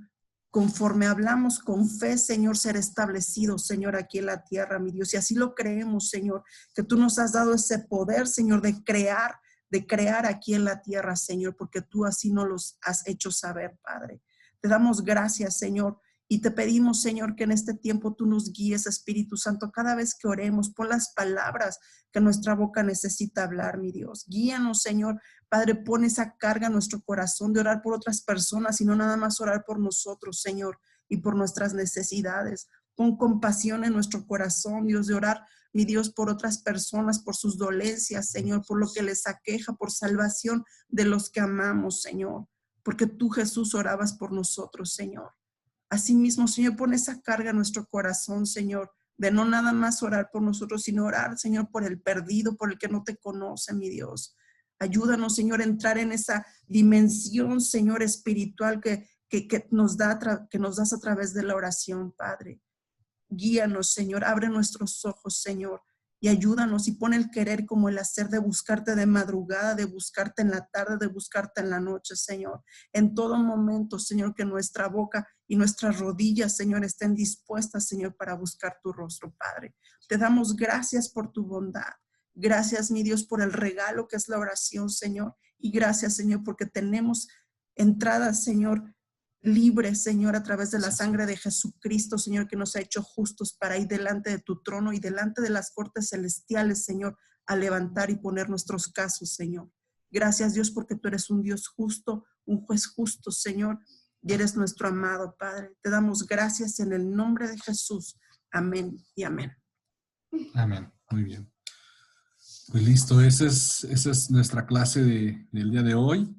B: conforme hablamos con fe, Señor, ser establecido, Señor, aquí en la tierra, mi Dios. Y así lo creemos, Señor, que tú nos has dado ese poder, Señor, de crear aquí en la tierra, Señor, porque tú así nos los has hecho saber, Padre. Te damos gracias, Señor. Y te pedimos, Señor, que en este tiempo tú nos guíes, Espíritu Santo, cada vez que oremos, pon las palabras que nuestra boca necesita hablar, mi Dios. Guíanos, Señor. Padre, pon esa carga en nuestro corazón de orar por otras personas y no nada más orar por nosotros, Señor, y por nuestras necesidades. Pon compasión en nuestro corazón, Dios, de orar, mi Dios, por otras personas, por sus dolencias, Señor, por lo que les aqueja, por salvación de los que amamos, Señor. Porque tú, Jesús, orabas por nosotros, Señor. Asimismo, Señor, pon esa carga en nuestro corazón, Señor, de no nada más orar por nosotros, sino orar, Señor, por el perdido, por el que no te conoce, mi Dios. Ayúdanos, Señor, a entrar en esa dimensión, Señor, espiritual que nos das a través de la oración, Padre. Guíanos, Señor, abre nuestros ojos, Señor, y ayúdanos y pon el querer como el hacer de buscarte de madrugada, de buscarte en la tarde, de buscarte en la noche, Señor. En todo momento, Señor, que nuestra boca y nuestras rodillas, Señor, estén dispuestas, Señor, para buscar tu rostro, Padre. Te damos gracias por tu bondad. Gracias, mi Dios, por el regalo que es la oración, Señor. Y gracias, Señor, porque tenemos entradas, Señor, libre, Señor, a través de la sangre de Jesucristo, Señor, que nos ha hecho justos para ir delante de tu trono y delante de las cortes celestiales, Señor, a levantar y poner nuestros casos, Señor. Gracias, Dios, porque tú eres un Dios justo, un juez justo, Señor, y eres nuestro amado Padre. Te damos gracias en el nombre de Jesús. Amén y amén.
A: Amén. Muy bien. Pues listo, esa es nuestra clase del día de hoy.